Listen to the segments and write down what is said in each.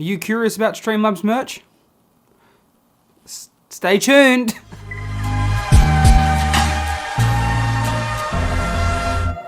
Are you curious about Streamlabs merch? Stay tuned.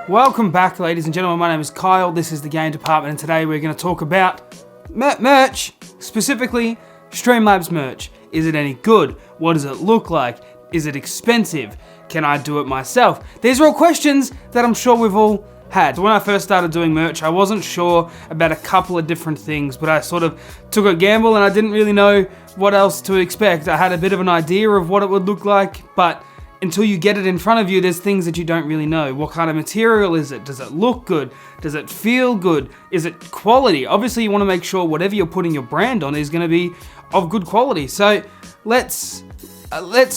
Welcome back, ladies and gentlemen. My name is Kyle. This is the game department, and today we're going to talk about merch, specifically Streamlabs merch. Is it any good? What does it look like? Is it expensive? Can I do it myself? These are all questions that I'm sure we've all had. When I first started doing merch, I wasn't sure about a couple of different things, but I sort of took a gamble and I didn't really know what else to expect. I had a bit of an idea of what it would look like, but until you get it in front of you, there's things that you don't really know. What kind of material is it? Does it look good? Does it feel good? Is it quality? Obviously, you want to make sure whatever you're putting your brand on is going to be of good quality. So let's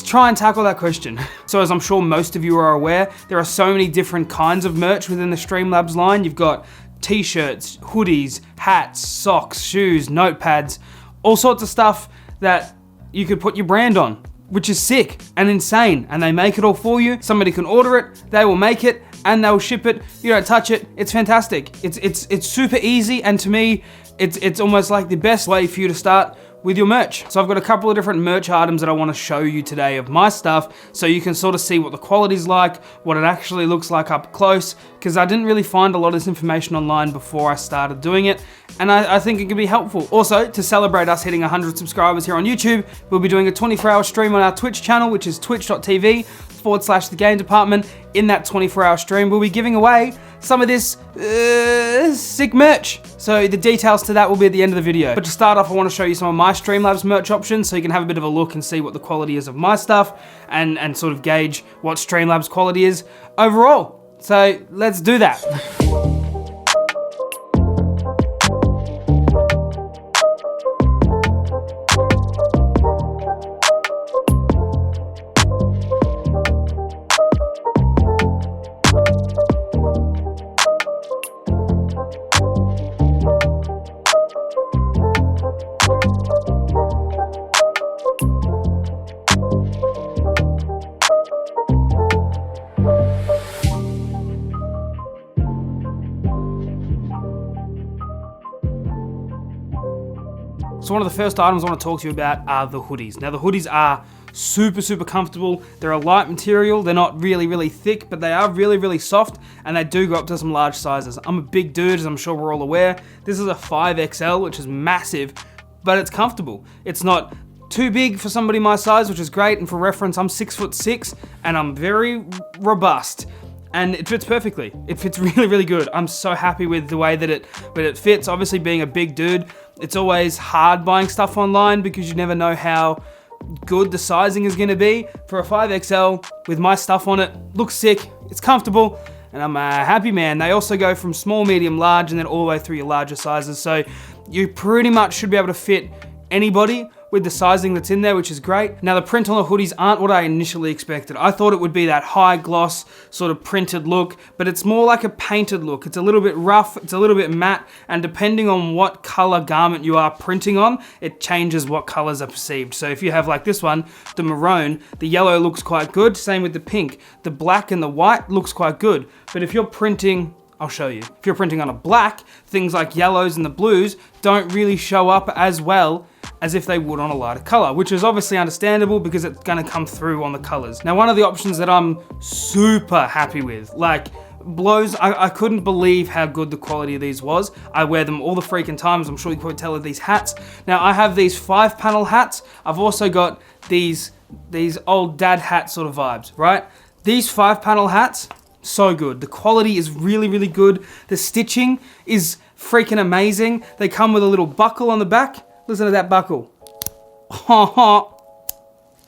try and tackle that question. So as I'm sure most of you are aware, there are so many different kinds of merch within the Streamlabs line. You've got t-shirts, hoodies, hats, socks, shoes, notepads, all sorts of stuff that you could put your brand on, which is sick and insane. And they make it all for you. Somebody can order it, they will make it, and they'll ship it. You don't touch it. It's fantastic. It's super easy, and to me, it's almost like the best way for you to start with your merch. So I've got a couple of different merch items that I want to show you today of my stuff, so you can sort of see what the quality's like, what it actually looks like up close, because I didn't really find a lot of this information online before I started doing it, and I think it could be helpful. Also, to celebrate us hitting 100 subscribers here on YouTube, we'll be doing a 24-hour stream on our Twitch channel, which is twitch.tv/the game department. In that 24-hour stream, we'll be giving away some of this sick merch. So the details to that will be at the end of the video. But to start off, I want to show you some of my Streamlabs merch options so you can have a bit of a look and see what the quality is of my stuff and sort of gauge what Streamlabs quality is overall. So let's do that. So one of the first items I want to talk to you about are the hoodies. Now the hoodies are super comfortable. They're a light material. They're not really thick, but they are really soft, and they do go up to some large sizes. I'm a big dude, as I'm sure we're all aware. This is a 5XL, which is massive, but it's comfortable. It's not too big for somebody my size, which is great. And for reference, I'm 6'6", and I'm very robust. And it fits perfectly. It fits really good. I'm so happy with the way that it fits. Obviously, being a big dude, it's always hard buying stuff online because you never know how good the sizing is gonna be. For a 5XL with my stuff on it, looks sick, it's comfortable, and I'm a happy man. They also go from small, medium, large, and then all the way through your larger sizes. So you pretty much should be able to fit anybody with the sizing that's in there, which is great. Now the print on the hoodies aren't what I initially expected. I thought it would be that high gloss sort of printed look, but it's more like a painted look. It's a little bit rough, it's a little bit matte, and depending on what color garment you are printing on, it changes what colors are perceived. So if you have like this one, the maroon, the yellow looks quite good, same with the pink. The black and the white looks quite good, but if you're printing, I'll show you. If you're printing on a black, things like yellows and the blues don't really show up as well as if they would on a lighter color, which is obviously understandable because it's gonna come through on the colors. Now, one of the options that I'm super happy with, like blows, I couldn't believe how good the quality of these was. I wear them all the freaking times. I'm sure you can probably tell with these hats. Now, I have these 5-panel hats. I've also got these old dad hat sort of vibes, right? These 5-panel hats, so good. The quality is really good. The stitching is freaking amazing. They come with a little buckle on the back. Listen to that buckle.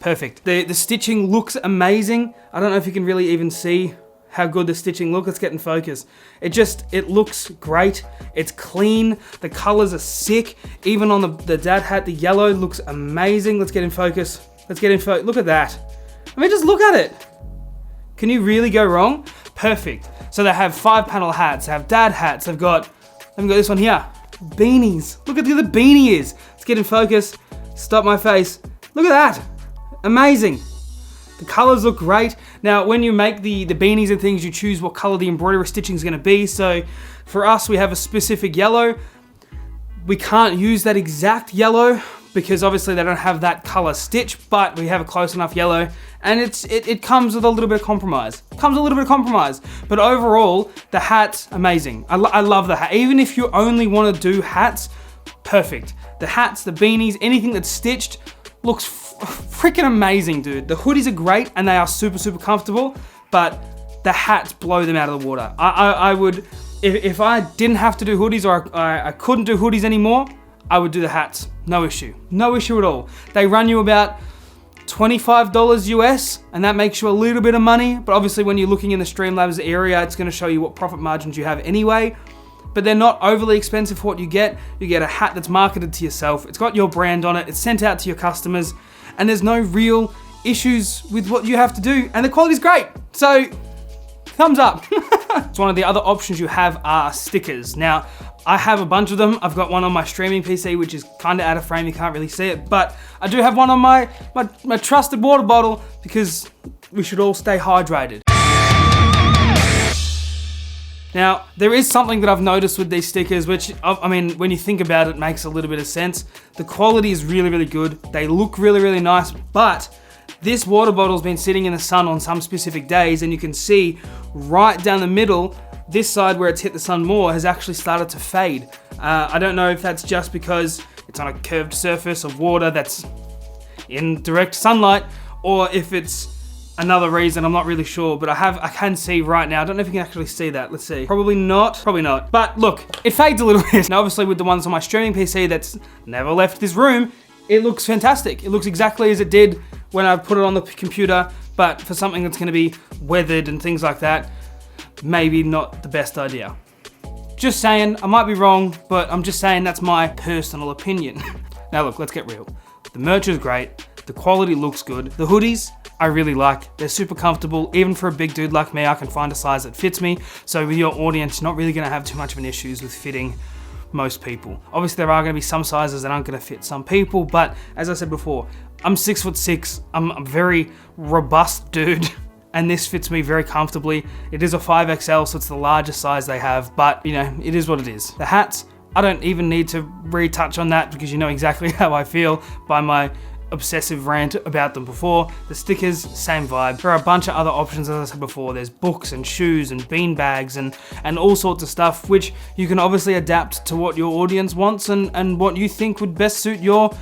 Perfect. The stitching looks amazing. I don't know if you can really even see how good the stitching looks. Let's get in focus. It looks great. It's clean. The colors are sick. Even on the dad hat, the yellow looks amazing. Let's get in focus. Look at that. I mean, just look at it. Can you really go wrong? Perfect. So they have 5-panel hats, they have dad hats, they've got this one here. Beanies. Look at who the beanie is. Let's get in focus. Stop my face. Look at that. Amazing. The colors look great. Now, when you make the beanies and things, you choose what color the embroidery stitching is going to be. So for us, we have a specific yellow. We can't use that exact yellow because obviously they don't have that color stitch, but we have a close enough yellow, and it comes with a little bit of compromise. But overall, the hat's amazing. I love the hat. Even if you only want to do hats, perfect. The hats, the beanies, anything that's stitched looks freaking amazing, dude. The hoodies are great and they are super, super comfortable, but the hats blow them out of the water. I would, if I didn't have to do hoodies or I couldn't do hoodies anymore, I would do the hats. No issue. No issue at all. They run you about $25 US, and that makes you a little bit of money, but obviously when you're looking in the Streamlabs area, it's gonna show you what profit margins you have anyway, but they're not overly expensive for what you get. You get a hat that's marketed to yourself, it's got your brand on it, it's sent out to your customers, and there's no real issues with what you have to do, and the quality's great, so thumbs up. So one of the other options you have are stickers. Now, I have a bunch of them. I've got one on my streaming PC, which is kind of out of frame, you can't really see it, but I do have one on my trusted water bottle because we should all stay hydrated. Now, there is something that I've noticed with these stickers, which, I mean, when you think about it, makes a little bit of sense. The quality is really, really good. They look really, really nice, but this water bottle's been sitting in the sun on some specific days, and you can see right down the middle, this side where it's hit the sun more has actually started to fade. I don't know if that's just because it's on a curved surface of water that's in direct sunlight, or if it's another reason, I'm not really sure, but I can see right now. I don't know if you can actually see that. Let's see. Probably not. But look, it fades a little bit. Now, obviously with the ones on my streaming PC that's never left this room, it looks fantastic. It looks exactly as it did when I put it on the computer, but for something that's gonna be weathered and things like that, maybe not the best idea. Just saying, I might be wrong, but I'm just saying that's my personal opinion. Now look, let's get real. The merch is great, the quality looks good. The hoodies, I really like. They're super comfortable. Even for a big dude like me, I can find a size that fits me. So with your audience, you're not really gonna have too much of an issues with fitting most people. Obviously there are gonna be some sizes that aren't gonna fit some people, but as I said before, I'm 6'6", I'm a very robust dude, and this fits me very comfortably. It is a 5XL, so it's the largest size they have, but you know, it is what it is. The hats, I don't even need to retouch on that because you know exactly how I feel by my obsessive rant about them before. The stickers, same vibe. There are a bunch of other options, as I said before. There's books and shoes and bean bags and all sorts of stuff, which you can obviously adapt to what your audience wants and what you think would best suit your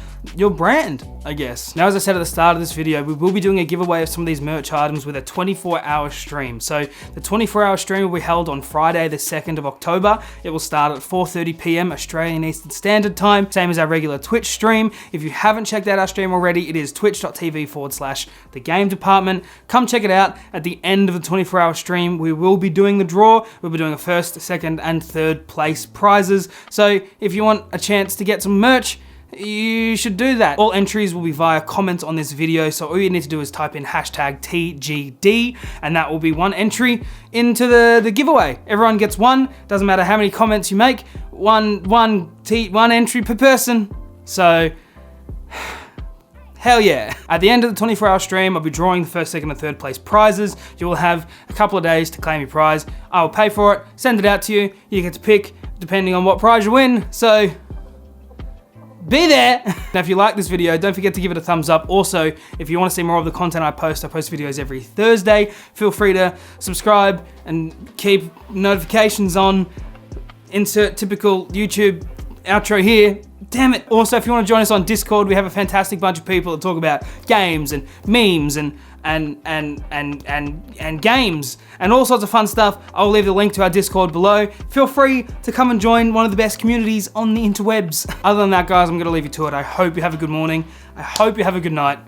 brand, I guess. Now, as I said at the start of this video, we will be doing a giveaway of some of these merch items with a 24-hour stream. So the 24-hour stream will be held on Friday, the 2nd of October. It will start at 4:30 p.m. Australian Eastern Standard Time, same as our regular Twitch stream. If you haven't checked out our stream already, it is twitch.tv/The Game Department. Come check it out. At the end of the 24-hour stream, we will be doing the draw. We'll be doing a first, second, and third place prizes. So if you want a chance to get some merch, you should do that. All entries will be via comments on this video, so all you need to do is type in #TGD, and that will be one entry into the giveaway. Everyone gets one, doesn't matter how many comments you make, one entry per person. So, hell yeah. At the end of the 24-hour stream, I'll be drawing the first, second, and third place prizes. You will have a couple of days to claim your prize. I will pay for it, send it out to you. You get to pick depending on what prize you win, so be there. Now, if you like this video, don't forget to give it a thumbs up. Also, if you want to see more of the content I post videos every Thursday. Feel free to subscribe and keep notifications on. Insert typical YouTube outro here. Damn it. Also, if you want to join us on Discord, we have a fantastic bunch of people that talk about games and memes and games and all sorts of fun stuff. I'll leave the link to our Discord below. Feel free to come and join one of the best communities on the interwebs. Other than that, guys, I'm gonna leave you to it. I hope you have a good morning. I hope you have a good night.